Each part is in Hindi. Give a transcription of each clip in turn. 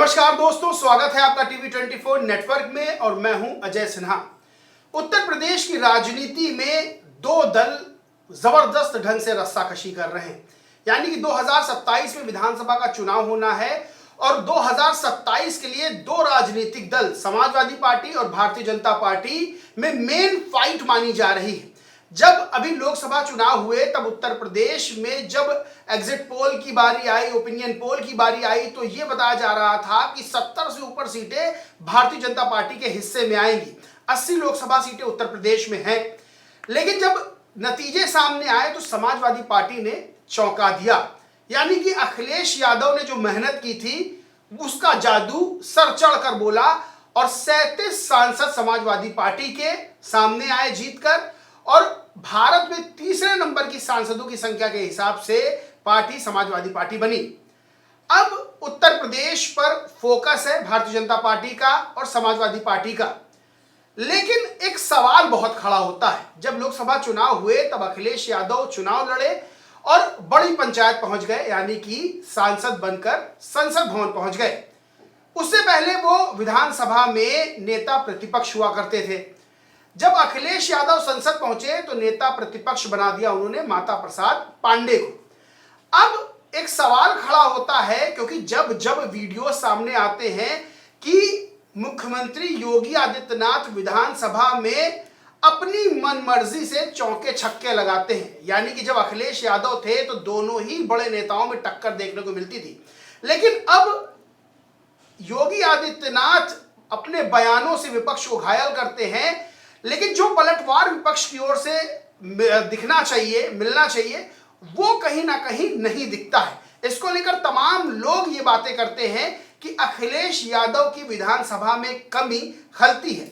नमस्कार दोस्तों, स्वागत है आपका टीवी 24 नेटवर्क में और मैं हूं अजय सिन्हा। उत्तर प्रदेश की राजनीति में दो दल जबरदस्त ढंग से रस्साकशी कर रहे हैं। यानी कि 2027 में विधानसभा का चुनाव होना है और 2027 के लिए दो राजनीतिक दल समाजवादी पार्टी और भारतीय जनता पार्टी में मेन फाइट मानी जा रही है। जब अभी लोकसभा चुनाव हुए तब उत्तर प्रदेश में जब एग्जिट पोल की बारी आई, ओपिनियन पोल की बारी आई, तो यह बताया जा रहा था कि 70 से ऊपर सीटें भारतीय जनता पार्टी के हिस्से में आएंगी। 80 लोकसभा सीटें उत्तर प्रदेश में हैं। लेकिन जब नतीजे सामने आए तो समाजवादी पार्टी ने चौंका दिया। यानी कि अखिलेश यादव ने जो मेहनत की थी उसका जादू सर चढ़कर बोला और 37 सांसद समाजवादी पार्टी के सामने आए जीतकर, और भारत में तीसरे नंबर की सांसदों की संख्या के हिसाब से पार्टी समाजवादी पार्टी बनी। अब उत्तर प्रदेश पर फोकस है भारतीय जनता पार्टी का और समाजवादी पार्टी का। लेकिन एक सवाल बहुत खड़ा होता है, जब लोकसभा चुनाव हुए तब अखिलेश यादव चुनाव लड़े और बड़ी पंचायत पहुंच गए, यानी कि सांसद बनकर संसद भवन पहुंच गए। उससे पहले वो विधानसभा में नेता प्रतिपक्ष हुआ करते थे। जब अखिलेश यादव संसद पहुंचे तो नेता प्रतिपक्ष बना दिया उन्होंने माता प्रसाद पांडे को। अब एक सवाल खड़ा होता है, क्योंकि जब जब वीडियो सामने आते हैं कि मुख्यमंत्री योगी आदित्यनाथ विधानसभा में अपनी मनमर्जी से चौके छक्के लगाते हैं। यानी कि जब अखिलेश यादव थे तो दोनों ही बड़े नेताओं में टक्कर देखने को मिलती थी, लेकिन अब योगी आदित्यनाथ अपने बयानों से विपक्ष को घायल करते हैं। लेकिन जो पलटवार विपक्ष की ओर से दिखना चाहिए, मिलना चाहिए, वो कहीं ना कहीं नहीं दिखता है। इसको लेकर तमाम लोग ये बातें करते हैं कि अखिलेश यादव की विधानसभा में कमी खलती है।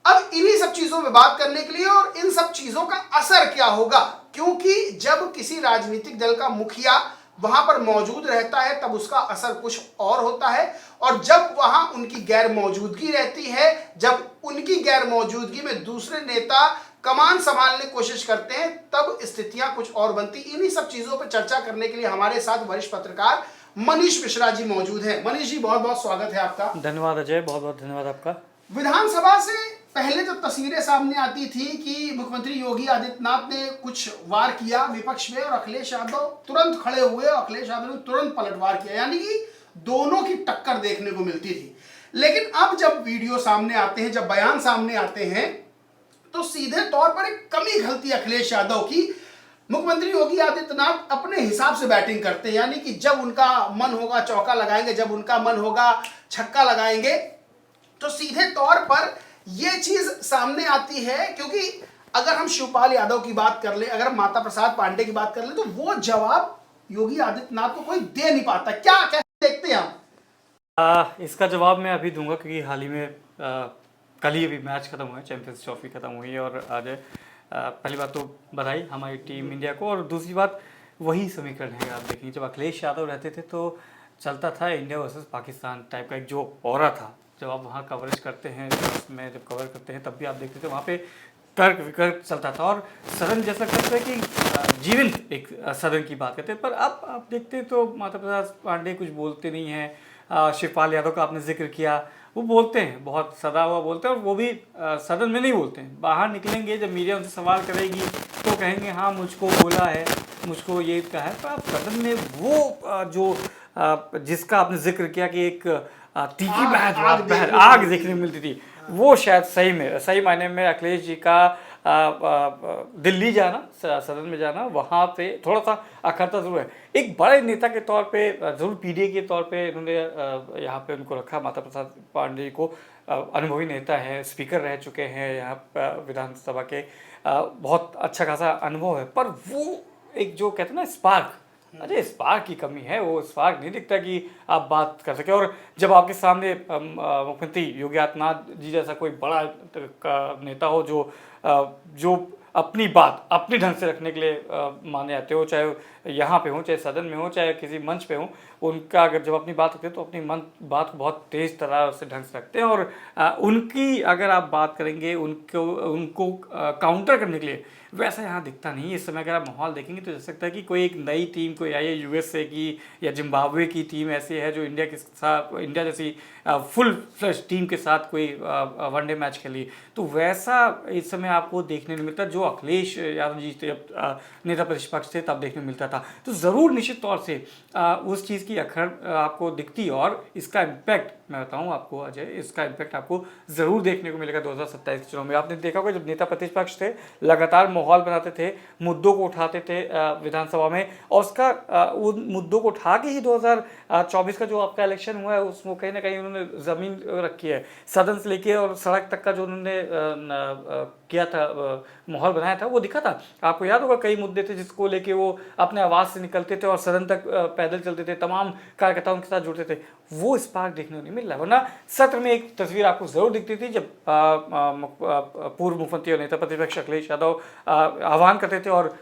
अब इन्हीं सब चीजों में बात करने के लिए और इन सब चीजों का असर क्या होगा, क्योंकि जब किसी राजनीतिक दल का मुखिया वहां पर मौजूद रहता है तब उसका असर कुछ और होता है, और जब वहां उनकी गैर मौजूदगी रहती है, जब उनकी गैर मौजूदगी में दूसरे नेता कमान संभालने की कोशिश करते हैं, तब स्थितियां कुछ और बनती। इन्हीं सब चीजों पर चर्चा करने के लिए हमारे साथ वरिष्ठ पत्रकार मनीष मिश्रा जी मौजूद हैं। मनीष जी, बहुत बहुत स्वागत है आपका। धन्यवाद अजय, बहुत बहुत धन्यवाद आपका। विधानसभा से पहले जो तस्वीरें सामने आती थी कि मुख्यमंत्री योगी आदित्यनाथ ने कुछ वार किया विपक्ष में और अखिलेश यादव तुरंत खड़े हुए और अखिलेश यादव ने तुरंत पलटवार किया, यानी कि दोनों की टक्कर देखने को मिलती थी। लेकिन अब जब वीडियो सामने आते हैं, जब बयान सामने आते हैं, तो सीधे तौर पर एक कमी खलती है अखिलेश यादव की। मुख्यमंत्री योगी आदित्यनाथ अपने हिसाब से बैटिंग करते हैं, यानी कि जब उनका मन होगा चौका लगाएंगे, जब उनका मन होगा छक्का लगाएंगे। तो सीधे तौर पर यह चीज सामने आती है, क्योंकि अगर हम शिवपाल यादव की बात कर ले, अगर हम माता प्रसाद पांडे की बात कर ले, तो वो जवाब योगी आदित्यनाथ को कोई दे नहीं पाता। क्या कैसे देखते हैं आप? इसका जवाब मैं अभी दूंगा, क्योंकि हाल ही में कल ही अभी मैच खत्म हुआ है, चैंपियंस ट्रॉफी खत्म हुई है। और आज पहली बात तो बधाई हमारी टीम इंडिया को, और दूसरी बात वही समीकरण है। आप देखेंगे जब अखिलेश यादव रहते थे तो चलता था इंडिया वर्सेस पाकिस्तान टाइप का एक जो ऑरा था। जब आप वहाँ कवरेज करते हैं, में जब कवर करते हैं, तब भी आप देखते थे वहाँ पे तर्क वितर्क चलता था और सदन जैसा करते हैं कि जीवंत एक सदन की बात करते हैं। पर अब आप देखते हैं तो माता प्रसाद पांडे कुछ बोलते नहीं हैं। शिवपाल यादव का आपने जिक्र किया, वो बोलते हैं, बहुत सदा हुआ बोलते हैं, और वो भी सदन में नहीं बोलते हैं। बाहर निकलेंगे जब मीडिया उनसे सवाल करेगी तो कहेंगे हाँ मुझको बोला है, मुझको ये कहा है। पर आप सदन में वो जो जिसका आपने जिक्र किया कि एक तीखी बहर आग देखने को मिलती थी, वो शायद सही मायने में अखिलेश जी का दिल्ली जाना, सदन में जाना, वहाँ पे थोड़ा सा अखरता जरूर है। एक बड़े नेता के तौर पे जरूर पीडीए के तौर पे इन्होंने यहाँ पे उनको रखा। माता प्रसाद पांडे को अनुभवी नेता है, स्पीकर रह चुके हैं यहाँ विधानसभा के, बहुत अच्छा खासा अनुभव है। पर वो एक जो कहते हैं ना स्पार्क, अरे स्पार्क की कमी है। वो स्पार्क नहीं दिखता कि आप बात कर सके। और जब आपके सामने मुख्यमंत्री योगी आदित्यनाथ जी जैसा कोई बड़ा नेता हो जो अपनी बात अपने ढंग से रखने के लिए माने जाते हो, चाहे यहाँ पे हों, चाहे सदन में हो, चाहे किसी मंच पे हो, उनका अगर जब अपनी बात रखते हैं तो अपनी बात को बहुत तेज़ तरह से ढंग से रखते हैं। और उनकी अगर आप बात करेंगे उनको काउंटर करने के लिए, वैसा यहाँ दिखता नहीं। इस समय अगर आप माहौल देखेंगे तो जैसे लगता है कि कोई एक नई टीम कोई आई है यूएसए की या जिम्बाब्वे की टीम ऐसी है जो इंडिया जैसी फुल फ्लैश टीम के साथ कोई वनडे मैच खेली। तो वैसा इस समय आपको देखने को मिलता, जो अखिलेश यादव जी जब नेता प्रतिपक्ष थे तब देखने को मिलता था। तो ज़रूर निश्चित तौर से उस चीज़ की अखर आपको दिखती, और इसका इम्पैक्ट मैं बताऊं आपको अजय, इसका इम्पैक्ट आपको ज़रूर देखने को मिलेगा 2027 के चुनाव में। आपने देखा होगा जब नेता प्रतिपक्ष थे लगातार माहौल बनाते थे, मुद्दों को उठाते थे विधानसभा में, और उसका उन मुद्दों को उठा के ही 2024 का जो आपका इलेक्शन हुआ है उसमें कहीं ना कहीं उन्होंने ज़मीन रखी है। सदन से लेके और सड़क तक का जो उन्होंने किया था, माहौल बनाया था, वो दिखा था। आपको याद होगा कई मुद्दे थे जिसको लेके वो अपने आवास से निकलते थे और सदन तक पैदल चलते थे, तमाम कार्यकर्ताओं के साथ जुड़ते थे। वो स्पार्क देखने को नहीं मिल रहा। वरना सत्र में एक तस्वीर आपको जरूर दिखती थी जब पूर्व मुख्यमंत्री और नेता प्रतिपक्ष अखिलेश यादव आह्वान करते थे और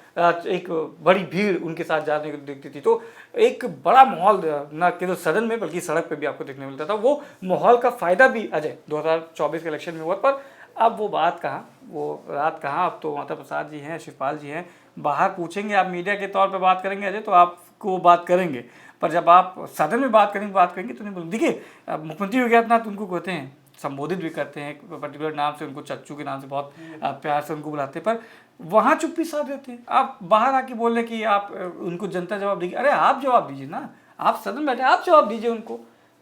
एक बड़ी भीड़ उनके साथ जाने को दिखती थी। तो एक बड़ा माहौल न केवल सदन में बल्कि सड़क पे भी आपको देखने मिलता था। वो माहौल का फायदा भी अजय 2024 के इलेक्शन में हुआ, पर अब वो बात कहाँ, वो रात कहाँ। अब तो माता प्रसाद जी हैं, शिवपाल जी हैं, बाहर पूछेंगे, आप मीडिया के तौर पे बात करेंगे अजय तो आपको बात करेंगे, पर जब आप सदन में बात करेंगे तो नहीं बोलेंगे। देखिए मुख्यमंत्री योगी आदित्यनाथ उनको कहते हैं, संबोधित भी करते हैं, एक पर्टिकुलर नाम से, उनको चच्चू के नाम से बहुत प्यार से उनको बुलाते हैं, पर वहाँ चुप्पी साध रहती है। आप बाहर आके बोल रहे कि आप उनको जनता जवाब देगी। अरे आप जवाब दीजिए ना, आप सदन में बैठे, आप जवाब दीजिए उनको।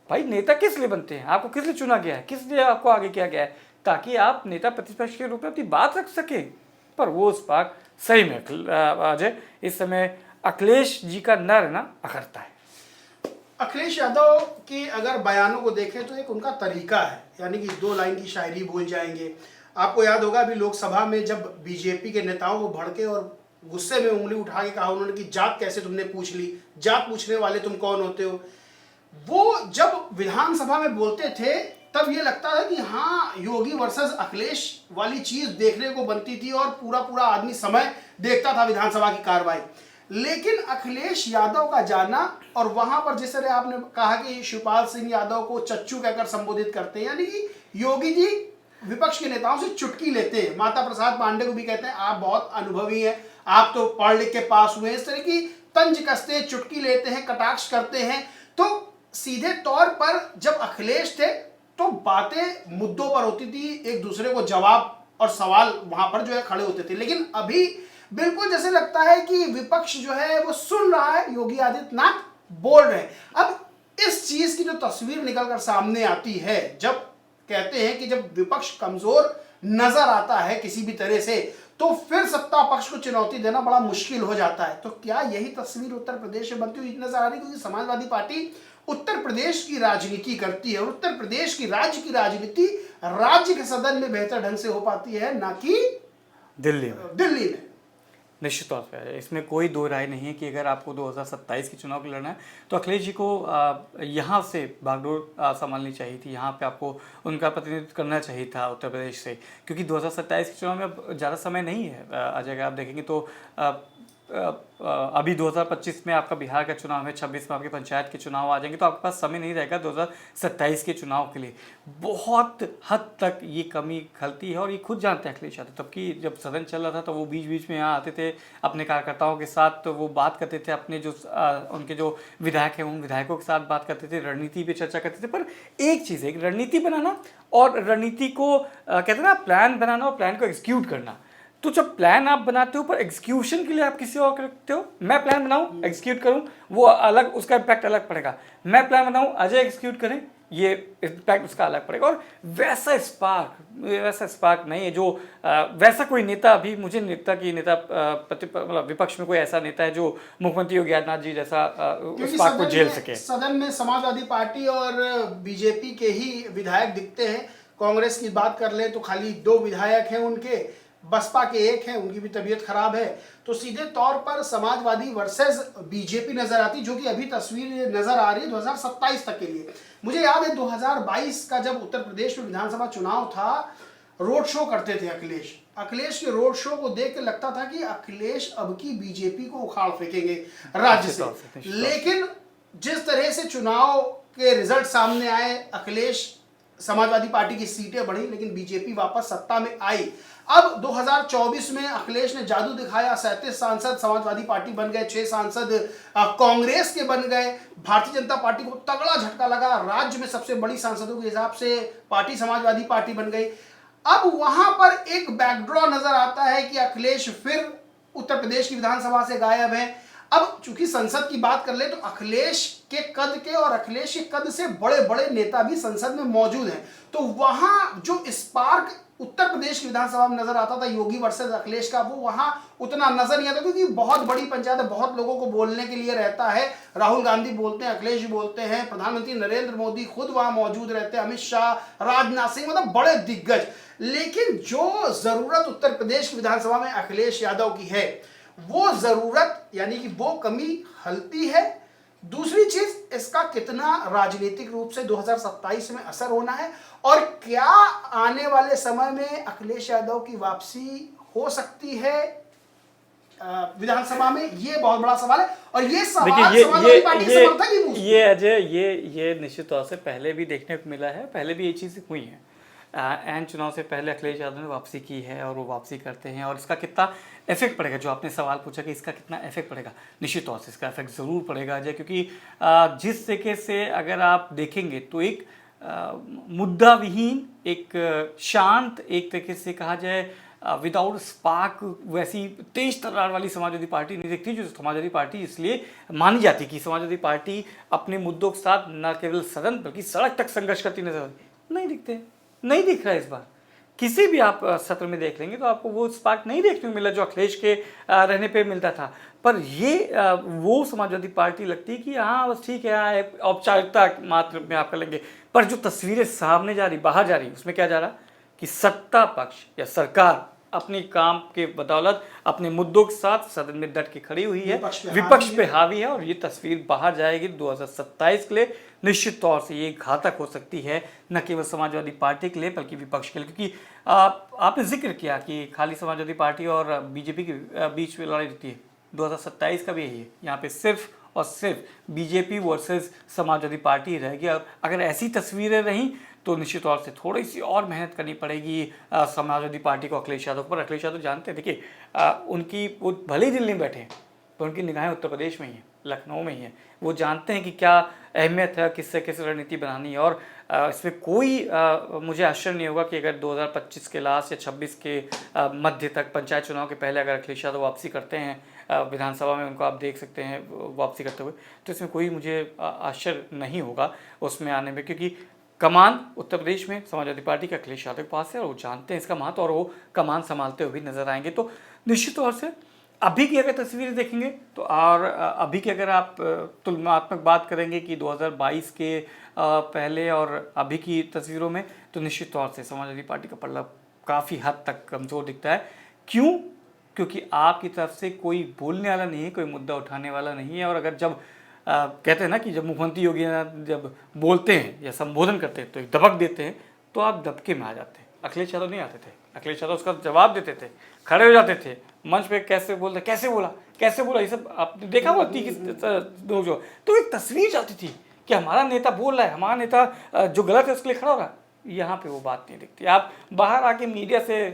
भाई नेता किस लिए बनते हैं, आपको किस लिए चुना गया है, किस लिए आपको आगे किया गया है, ताकि आप नेता प्रतिपक्ष के रूप में अपनी बात रख सके। पर वो उस बात सही में अजय इस समय अखिलेश जी का न रहना अखरता है। अखिलेश यादव के अगर बयानों को देखें तो एक उनका तरीका है, यानी कि 2 लाइन की शायरी बोल जाएंगे। आपको याद होगा अभी लोकसभा में जब बीजेपी के नेताओं को भड़के और गुस्से में उंगली उठा के कहा उन्होंने कि जात कैसे तुमने पूछ ली, जात पूछने वाले तुम कौन होते हो। वो जब विधानसभा में बोलते थे तब ये लगता था कि हाँ योगी वर्सेस अखिलेश वाली चीज देखने को बनती थी और पूरा आदमी समय देखता था विधानसभा की कार्रवाई। लेकिन अखिलेश यादव का जाना और वहां पर जिस तरह आपने कहा कि शिवपाल सिंह यादव को चच्चू कहकर संबोधित करते हैं, यानी कि योगी जी विपक्ष के नेताओं से चुटकी लेते हैं। माता प्रसाद पांडे को भी कहते हैं आप बहुत अनुभवी हैं, आप तो पढ़ लिख के पास हुए हैं। इस तरह की तंज कसते हैं, चुटकी लेते हैं, कटाक्ष करते हैं। तो सीधे तौर पर जब अखिलेश थे तो बातें मुद्दों पर होती थी, एक दूसरे को जवाब और सवाल वहां पर जो है खड़े होते थे। लेकिन अभी बिल्कुल जैसे लगता है कि विपक्ष जो है वो सुन रहा है, योगी आदित्यनाथ बोल रहे हैं। अब इस चीज की जो तस्वीर निकलकर सामने आती है, जब कहते हैं कि जब विपक्ष कमजोर नजर आता है किसी भी तरह से तो फिर सत्ता पक्ष को चुनौती देना बड़ा मुश्किल हो जाता है। तो क्या यही तस्वीर उत्तर प्रदेश में बनती हुई नजर आ रही है? क्योंकि समाजवादी पार्टी उत्तर प्रदेश की राजनीति करती है और उत्तर प्रदेश की राज्य की राजनीति राज्य के सदन में बेहतर ढंग से हो पाती है, ना कि दिल्ली में। निश्चित तौर पर इसमें कोई दो राय नहीं है कि अगर आपको 2027 के चुनाव के लड़ना है तो अखिलेश जी को यहाँ से बागडोर संभालनी चाहिए थी, यहाँ पे आपको उनका प्रतिनिधित्व करना चाहिए था उत्तर प्रदेश से, क्योंकि 2027 के चुनाव में अब ज़्यादा समय नहीं है अजय। अगर आप देखेंगे तो अभी 2025 में आपका बिहार का चुनाव है, 26 में आपके पंचायत के चुनाव आ जाएंगे, तो आपके पास समय नहीं रहेगा 2027 के चुनाव के लिए। बहुत हद तक ये कमी खलती है और ये खुद जानते हैं अखिलेश यादव। तबकि जब सदन चल रहा था तो वो बीच बीच में यहाँ आते थे अपने कार्यकर्ताओं के साथ, तो वो बात करते थे, अपने जो उनके जो विधायक हैं उन विधायकों के साथ बात करते थे, रणनीति पर चर्चा करते थे। पर एक चीज़ है, रणनीति बनाना और रणनीति को कहते हैं ना प्लान बनाना और प्लान को एग्जीक्यूट करना। तो जब प्लान आप बनाते हो पर एग्जीक्यूशन के लिए आप किसी और रखते हो, मैं प्लान बनाऊं एग्जीक्यूट करूं वो अलग, उसका इम्पैक्ट अलग पड़ेगा। मैं प्लान बनाऊं अजय एग्जीक्यूट करें, ये इम्पैक्ट उसका अलग पड़ेगा। और वैसा स्पार्क नहीं है जो वैसा कोई नेता अभी मुझे नहीं लगता कि नेता मतलब विपक्ष में कोई ऐसा नेता है जो मुख्यमंत्री योगी आदित्यनाथ जी जैसा स्पार्क को झेल सके। सदन में समाजवादी पार्टी और बीजेपी के ही विधायक दिखते हैं। कांग्रेस की बात कर ले तो खाली 2 विधायक हैं उनके, बसपा के 1 हैं, उनकी भी तबीयत खराब है। तो सीधे तौर पर समाजवादी वर्सेस बीजेपी नजर आती, जो कि अभी तस्वीर नजर आ रही है 2027 तक के लिए। मुझे याद है 2022 का जब उत्तर प्रदेश में विधानसभा चुनाव था, रोड शो करते थे अखिलेश। अखिलेश के रोड शो को देख के लगता था कि अखिलेश अब की बीजेपी को उखाड़ फेंकेंगे राज्य से, लेकिन जिस तरह से चुनाव के रिजल्ट सामने आए, अखिलेश समाजवादी पार्टी की सीटें बढ़ी लेकिन बीजेपी वापस सत्ता में आई। अब 2024 में अखिलेश ने जादू दिखाया, 37 सांसद समाजवादी पार्टी बन गए, 6 सांसद कांग्रेस के बन गए। भारतीय जनता पार्टी को तगड़ा झटका लगा, राज्य में सबसे बड़ी सांसदों के हिसाब से पार्टी समाजवादी पार्टी बन गई। अब वहां पर एक बैकड्रॉ नजर आता है कि अखिलेश फिर उत्तर प्रदेश की विधानसभा से गायब है। अब चूंकि संसद की बात कर ले तो अखिलेश के कद के और अखिलेश के कद से बड़े बड़े नेता भी संसद में मौजूद हैं, तो वहां जो स्पार्क उत्तर प्रदेश की विधानसभा में नजर आता था योगी वर्सेस अखिलेश का, वो वहां उतना नजर नहीं आता, क्योंकि बहुत बड़ी पंचायत है, बहुत लोगों को बोलने के लिए रहता है। राहुल गांधी बोलते हैं, अखिलेश जी बोलते हैं, प्रधानमंत्री नरेंद्र मोदी खुद वहां मौजूद रहते हैं, अमित शाह, राजनाथ सिंह, मतलब बड़े दिग्गज। लेकिन जो जरूरत उत्तर प्रदेश की विधानसभा में अखिलेश यादव की है, वो जरूरत यानी कि वो कमी हलती है। दूसरी चीज, इसका कितना राजनीतिक रूप से 2027 में असर होना है और क्या आने वाले समय में अखिलेश यादव की वापसी हो सकती है विधानसभा में, ये बहुत बड़ा सवाल है। और ये सवाल समाजवादी पार्टी के समर्थक ही पूछते हैं। ये अजय, ये निश्चित तौर से पहले भी देखने को मिला है, पहले भी ये चीज़ हुई है। एन चुनाव से पहले अखिलेश यादव ने वापसी की है और वो वापसी करते हैं, और इसका कितना इफेक्ट पड़ेगा, जो आपने सवाल पूछा कि इसका कितना इफेक्ट पड़ेगा, निश्चित तौर से इसका इफेक्ट ज़रूर पड़ेगा अजय, क्योंकि जिस तरीके से अगर आप देखेंगे तो एक मुद्दा विहीन, एक शांत, एक तरीके से कहा जाए विदाउट स्पार्क, वैसी तेज तर्रार वाली समाजवादी पार्टी नहीं दिखती। जो समाजवादी पार्टी इसलिए मानी जाती कि समाजवादी पार्टी अपने मुद्दों के साथ न केवल सदन बल्कि सड़क तक संघर्ष करती नजर आती, नहीं दिखते, नहीं दिख रहा है इस बार। किसी भी आप सत्र में देख लेंगे तो आपको वो स्पार्क नहीं देखने को मिला जो अखिलेश के रहने पे मिलता था। पर ये वो समाजवादी पार्टी लगती है कि हाँ बस ठीक है, औपचारिकता मात्र में आप कर लेंगे, पर जो तस्वीरें सामने जा रही, बाहर जा रही, उसमें क्या जा रहा कि सत्ता पक्ष या सरकार अपनी काम के बदौलत अपने मुद्दों के साथ सदन में डट के खड़ी हुई है, विपक्ष पे हावी है, और ये तस्वीर बाहर जाएगी 2027 के लिए। निश्चित तौर से ये घातक हो सकती है, न केवल समाजवादी पार्टी के लिए बल्कि विपक्ष के लिए, क्योंकि आपने जिक्र किया कि खाली समाजवादी पार्टी और बीजेपी के बीच में लड़ाई रहती है। 2027 का भी यही है, यहाँ पे सिर्फ और सिर्फ बीजेपी वर्सेस समाजवादी पार्टी रहेगी। और अगर ऐसी तस्वीरें रहीं तो निश्चित तौर से थोड़ी सी और मेहनत करनी पड़ेगी समाजवादी पार्टी को, अखिलेश यादव पर। अखिलेश यादव जानते हैं, देखिए उनकी वो भले ही दिल्ली में बैठे हैं पर उनकी निगाहें उत्तर प्रदेश में ही हैं, लखनऊ में ही है। वो जानते हैं कि क्या अहमियत है, किससे किस रणनीति बनानी है, और इसमें कोई मुझे आश्चर्य नहीं होगा कि अगर 2025 के लास्ट या 26 के मध्य तक, पंचायत चुनाव के पहले अगर अखिलेश यादव वापसी करते हैं विधानसभा में, उनको आप देख सकते हैं वापसी करते हुए, तो इसमें कोई मुझे आश्चर्य नहीं होगा उसमें आने में, क्योंकि कमान उत्तर प्रदेश में समाजवादी पार्टी के अखिलेश यादव के पास है और वो जानते हैं इसका महत्व, और वो कमान संभालते हुए भी नजर आएंगे। तो निश्चित तौर से अभी की अगर तस्वीरें देखेंगे तो, और अभी की अगर आप तुलनात्मक बात करेंगे कि 2022 के पहले और अभी की तस्वीरों में, तो निश्चित तौर से समाजवादी पार्टी का पल्ला काफ़ी हद तक कमज़ोर दिखता है। क्यों? क्योंकि आपकी तरफ से कोई बोलने वाला नहीं है, कोई मुद्दा उठाने वाला नहीं है। और अगर जब कहते हैं ना कि जब मुख्यमंत्री योगी जब बोलते हैं या संबोधन करते हैं तो एक दबक देते हैं, तो आप दबके में आ जाते हैं। अखिलेश यादव नहीं आते थे, अखिलेश यादव उसका जवाब देते थे, खड़े हो जाते थे मंच पे, कैसे बोलते, कैसे बोला, ये सब आपने देखा हुआ जो, तो एक तस्वीर जाती थी कि हमारा नेता बोल रहा है, हमारा नेता जो गलत है उसके लिए खड़ा हो रहा है। यहाँ पे वो बात नहीं दिखती। आप बाहर आके मीडिया से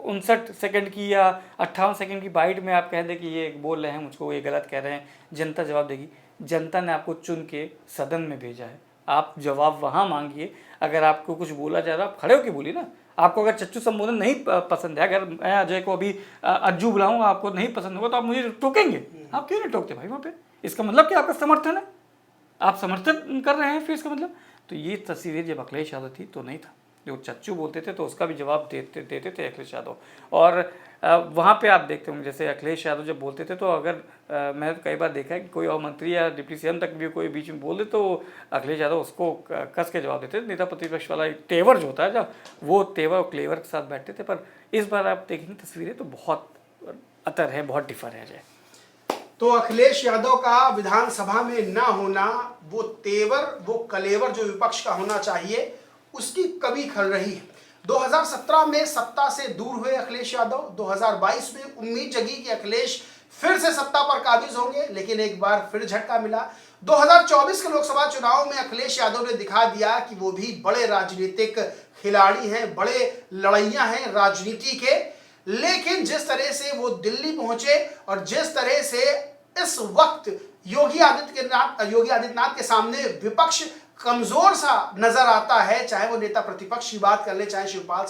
59 सेकंड की या 58 सेकंड की बाइट में आप कह दें कि ये बोल रहे हैं, मुझको ये गलत कह रहे हैं, जनता जवाब देगी। जनता ने आपको चुन के सदन में भेजा है, आप जवाब वहाँ मांगिए। अगर आपको कुछ बोला जा रहा है, आप खड़े होकर बोलिए ना। आपको अगर चच्चू संबोधन नहीं पसंद है, अगर मैं अजय को अभी अज्जू बुलाऊंगा, आपको नहीं पसंद होगा तो आप मुझे टोकेंगे। आप क्यों नहीं टोकते भाई वहाँ पे? इसका मतलब कि आपका समर्थन है, आप समर्थन कर रहे हैं, फिर इसका मतलब। तो ये तस्वीरें जब अखिलेश यादव थी तो नहीं था, जो चच्चू बोलते थे तो उसका भी जवाब देते थे अखिलेश यादव। और वहाँ पे आप देखते होंगे जैसे अखिलेश यादव जब बोलते थे तो अगर मैंने तो कई बार देखा है कि कोई और मंत्री या डिप्टी सीएम तक भी कोई बीच में बोल दे तो अखिलेश यादव उसको कस के जवाब देते थे। नेता प्रतिपक्ष वाला तेवर जो होता है, जब वो तेवर और क्लेवर के साथ बैठते थे। पर इस बार आप देखेंगे तस्वीरें तो बहुत अतर है, बहुत डिफर है अजय। तो अखिलेश यादव का विधानसभा में ना होना, वो तेवर, वो कलेवर जो विपक्ष का होना चाहिए, उसकी कमी खल रही है। 2017 में सत्ता से दूर हुए अखिलेश यादव, 2022 में उम्मीद जगी कि अखिलेश फिर से सत्ता पर काबिज होंगे, लेकिन एक बार फिर झटका मिला। 2024 के लोकसभा चुनाव में अखिलेश यादव ने दिखा दिया कि वो भी बड़े राजनीतिक खिलाड़ी हैं, बड़े लड़ैया हैं राजनीति के। लेकिन जिस तरह से वो दिल्ली पहुंचे और जिस तरह से इस वक्त योगी आदित्यनाथ के सामने विपक्ष कमजोर सा नजर आता है, चाहे वो नेता प्रतिपक्ष की बात कर ले, चाहे शिवपाल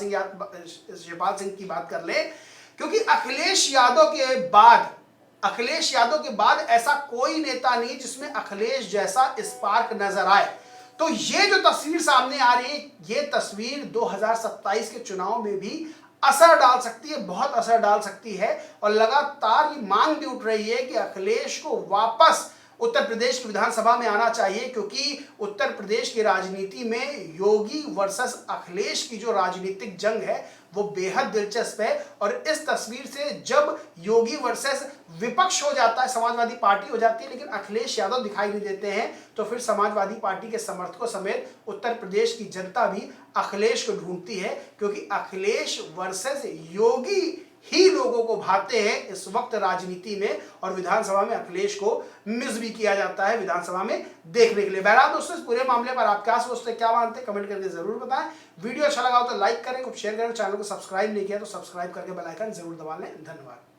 सिंह की बात कर ले, क्योंकि अखिलेश यादव के बाद ऐसा कोई नेता नहीं जिसमें अखिलेश जैसा स्पार्क नजर आए। तो ये जो तस्वीर सामने आ रही है, ये तस्वीर 2027 के चुनाव में भी असर डाल सकती है, बहुत असर डाल सकती है। और लगातार ये मांग भी उठ रही है कि अखिलेश को वापस उत्तर प्रदेश की विधानसभा में आना चाहिए, क्योंकि उत्तर प्रदेश की राजनीति में योगी वर्सेस अखिलेश की जो राजनीतिक जंग है वो बेहद दिलचस्प है। और इस तस्वीर से जब योगी वर्सेस विपक्ष हो जाता है, समाजवादी पार्टी हो जाती है, लेकिन अखिलेश यादव दिखाई नहीं देते हैं, तो फिर समाजवादी पार्टी के समर्थकों समेत उत्तर प्रदेश की जनता भी अखिलेश को ढूंढती है, क्योंकि अखिलेश वर्सेस योगी ही लोगों को भाते हैं इस वक्त राजनीति में। और विधानसभा में अखिलेश को मिस भी किया जाता है विधानसभा में देखने के लिए। बहरहाल दोस्तों, इस पूरे मामले पर आप क्या सोचते हैं, क्या मानते हैं, कमेंट करके जरूर बताएं। वीडियो अच्छा लगा हो तो लाइक करें, शेयर करें, चैनल को सब्सक्राइब नहीं किया तो सब्सक्राइब करके बेल आइकन जरूर दबा लें। धन्यवाद।